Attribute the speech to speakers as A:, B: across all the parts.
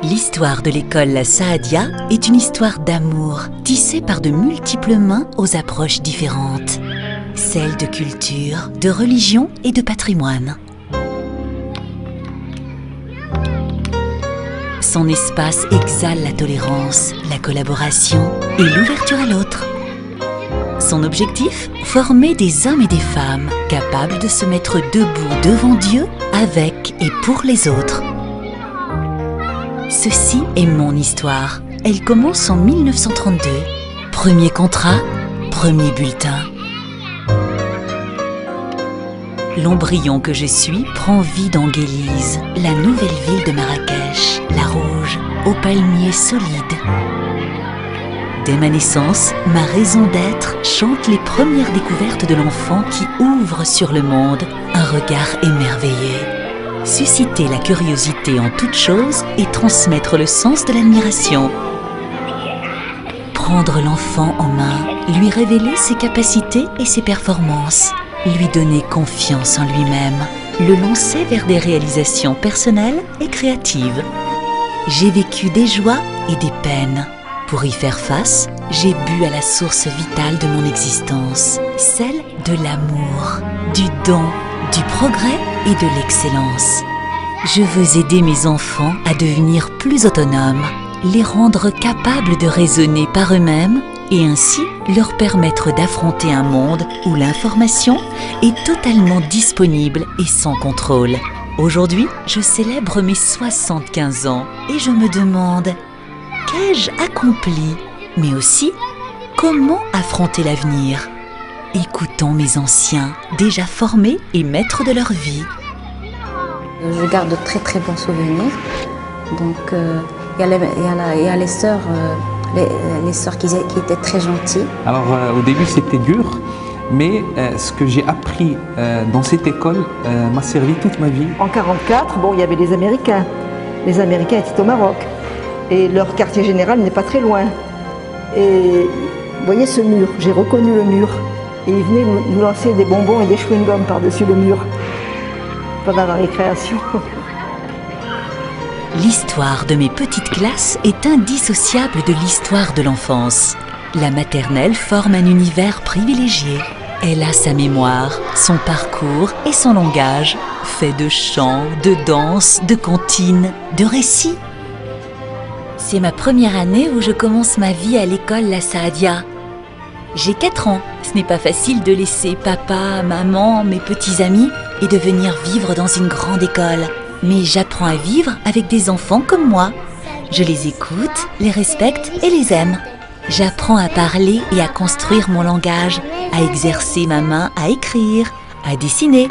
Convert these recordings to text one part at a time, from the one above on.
A: L'histoire de l'école La Saadia est une histoire d'amour, tissée par de multiples mains aux approches différentes. Celle de culture, de religion et de patrimoine. Son espace exhale la tolérance, la collaboration et l'ouverture à l'autre. Son objectif, former des hommes et des femmes capables de se mettre debout devant Dieu, avec et pour les autres. Ceci est mon histoire. Elle commence en 1932. Premier contrat, premier bulletin. L'embryon que je suis prend vie dans Guélise, la nouvelle ville de Marrakech, la rouge, aux palmiers solides. Dès ma naissance, ma raison d'être chante les premières découvertes de l'enfant qui ouvre sur le monde un regard émerveillé. Susciter la curiosité en toute chose et transmettre le sens de l'admiration. Prendre l'enfant en main, lui révéler ses capacités et ses performances, lui donner confiance en lui-même, le lancer vers des réalisations personnelles et créatives. J'ai vécu des joies et des peines. Pour y faire face, j'ai bu à la source vitale de mon existence, celle de l'amour, du don, du progrès et de l'excellence. Je veux aider mes enfants à devenir plus autonomes, les rendre capables de raisonner par eux-mêmes et ainsi leur permettre d'affronter un monde où l'information est totalement disponible et sans contrôle. Aujourd'hui, je célèbre mes 75 ans et je me demande, qu'ai-je accompli? Mais aussi, comment affronter l'avenir? Écoutons mes anciens, déjà formés et maîtres de leur vie.
B: Je garde de très très bons souvenirs. Donc, il y a les sœurs, les sœurs qui étaient très gentilles.
C: Alors, au début, c'était dur, mais ce que j'ai appris dans cette école m'a servi toute ma vie.
D: En 1944, bon, il y avait les Américains. Les Américains étaient au Maroc. Et leur quartier général n'est pas très loin. Et vous voyez ce mur, j'ai reconnu le mur. Et ils venaient nous lancer des bonbons et des chewing-gums par-dessus le mur pendant la récréation.
A: L'histoire de mes petites classes est indissociable de l'histoire de l'enfance. La maternelle forme un univers privilégié. Elle a sa mémoire, son parcours et son langage, fait de chants, de danses, de comptines, de récits. C'est ma première année où je commence ma vie à l'école La Saadia. J'ai 4 ans. Ce n'est pas facile de laisser papa, maman, mes petits amis et de venir vivre dans une grande école. Mais j'apprends à vivre avec des enfants comme moi. Je les écoute, les respecte et les aime. J'apprends à parler et à construire mon langage, à exercer ma main à écrire, à dessiner.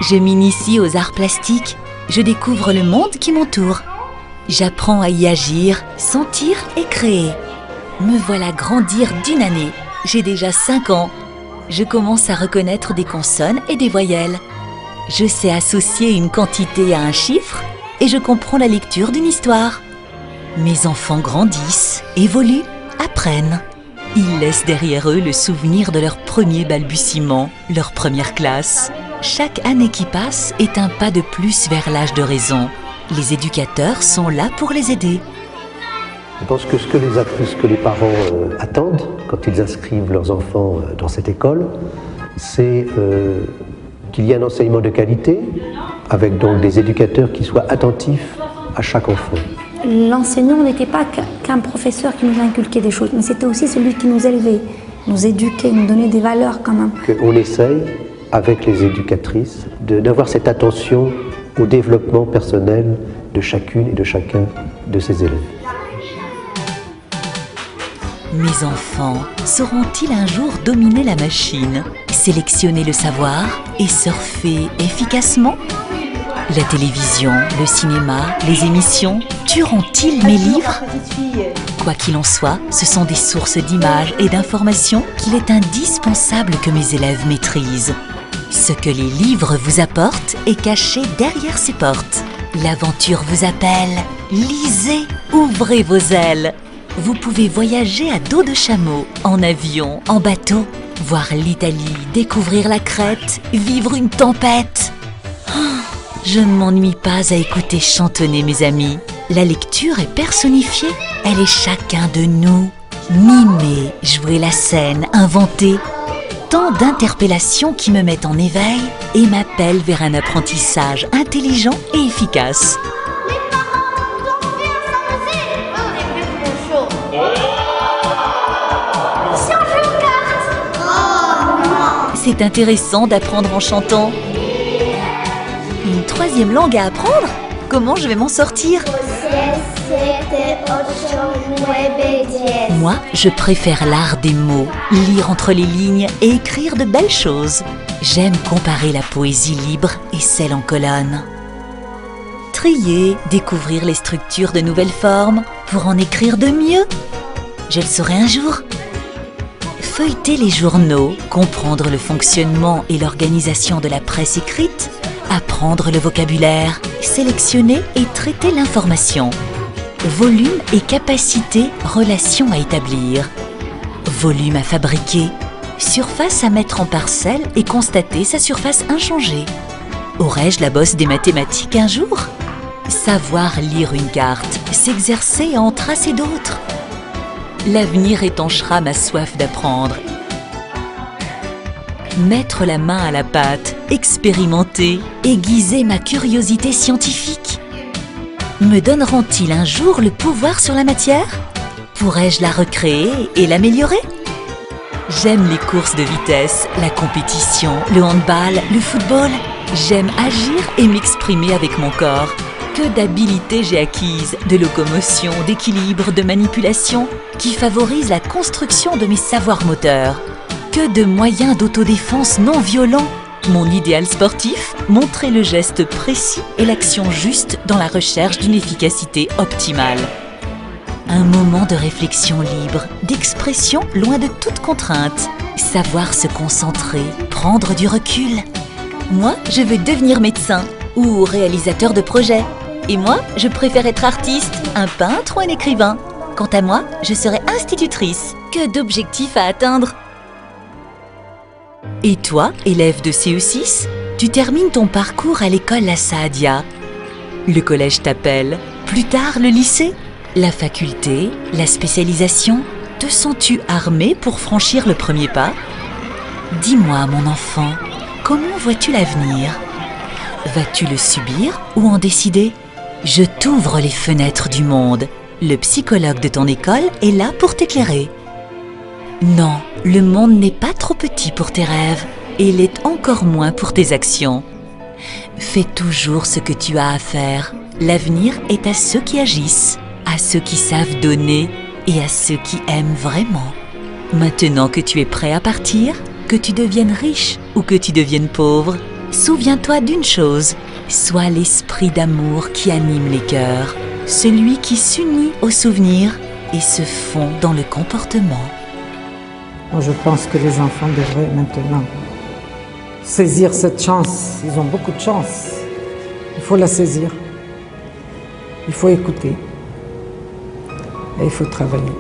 A: Je m'initie aux arts plastiques. Je découvre le monde qui m'entoure. J'apprends à y agir, sentir et créer. Me voilà grandir d'une année. J'ai déjà 5 ans. Je commence à reconnaître des consonnes et des voyelles. Je sais associer une quantité à un chiffre et je comprends la lecture d'une histoire. Mes enfants grandissent, évoluent, apprennent. Ils laissent derrière eux le souvenir de leur premier balbutiement, leur première classe. Chaque année qui passe est un pas de plus vers l'âge de raison. Les éducateurs sont là pour les aider.
E: Je pense que ce que les parents attendent quand ils inscrivent leurs enfants dans cette école, c'est qu'il y ait un enseignement de qualité, avec donc des éducateurs qui soient attentifs à chaque enfant.
B: L'enseignant n'était pas qu'un professeur qui nous inculquait des choses, mais c'était aussi celui qui nous élevait, nous éduquait, nous donnait des valeurs quand même.
E: On essaye, avec les éducatrices, d'avoir cette attention au développement personnel de chacune et de chacun de ses élèves.
A: Mes enfants sauront-ils un jour dominer la machine, sélectionner le savoir et surfer efficacement? La télévision, le cinéma, les émissions tueront-ils mes livres? Quoi qu'il en soit, ce sont des sources d'images et d'informations qu'il est indispensable que mes élèves maîtrisent. Ce que les livres vous apportent est caché derrière ces portes. L'aventure vous appelle. Lisez, ouvrez vos ailes. Vous pouvez voyager à dos de chameau, en avion, en bateau. Voir l'Italie, découvrir la Crète, vivre une tempête. Je ne m'ennuie pas à écouter chantonner mes amis. La lecture est personnifiée, elle est chacun de nous. Mimer, jouer la scène, inventer. Tant d'interpellations qui me mettent en éveil et m'appellent vers un apprentissage intelligent et efficace. C'est intéressant d'apprendre en chantant. Une troisième langue à apprendre? Comment je vais m'en sortir? Moi, je préfère l'art des mots, lire entre les lignes et écrire de belles choses. J'aime comparer la poésie libre et celle en colonne. Trier, découvrir les structures de nouvelles formes pour en écrire de mieux. Je le saurai un jour. Feuilleter les journaux, comprendre le fonctionnement et l'organisation de la presse écrite, apprendre le vocabulaire, sélectionner et traiter l'information. Volume et capacité, relation à établir. Volume à fabriquer, surface à mettre en parcelle et constater sa surface inchangée. Aurais-je la bosse des mathématiques un jour? Savoir lire une carte, s'exercer à en tracer d'autres. L'avenir étanchera ma soif d'apprendre. Mettre la main à la pâte, expérimenter, aiguiser ma curiosité scientifique. Me donneront-ils un jour le pouvoir sur la matière? Pourrais-je la recréer et l'améliorer? J'aime les courses de vitesse, la compétition, le handball, le football. J'aime agir et m'exprimer avec mon corps. Que d'habilités j'ai acquises, de locomotion, d'équilibre, de manipulation, qui favorisent la construction de mes savoirs moteurs. Que de moyens d'autodéfense non violents. Mon idéal sportif, montrer le geste précis et l'action juste dans la recherche d'une efficacité optimale. Un moment de réflexion libre, d'expression loin de toute contrainte. Savoir se concentrer, prendre du recul. Moi, je veux devenir médecin ou réalisateur de projets. Et moi, je préfère être artiste, un peintre ou un écrivain. Quant à moi, je serai institutrice. Que d'objectifs à atteindre! Et toi, élève de CE6, tu termines ton parcours à l'école La Saadia. Le collège t'appelle, plus tard le lycée, la faculté, la spécialisation. Te sens-tu armé pour franchir le premier pas? Dis-moi, mon enfant, comment vois-tu l'avenir? Vas-tu le subir ou en décider? Je t'ouvre les fenêtres du monde. Le psychologue de ton école est là pour t'éclairer. Non, le monde n'est pas trop petit pour tes rêves et il est encore moins pour tes actions. Fais toujours ce que tu as à faire. L'avenir est à ceux qui agissent, à ceux qui savent donner et à ceux qui aiment vraiment. Maintenant que tu es prêt à partir, que tu deviennes riche ou que tu deviennes pauvre, souviens-toi d'une chose, sois l'esprit d'amour qui anime les cœurs, celui qui s'unit aux souvenirs et se fond dans le comportement.
F: Moi, je pense que les enfants devraient maintenant saisir cette chance. Ils ont beaucoup de chance. Il faut la saisir. Il faut écouter. Et il faut travailler.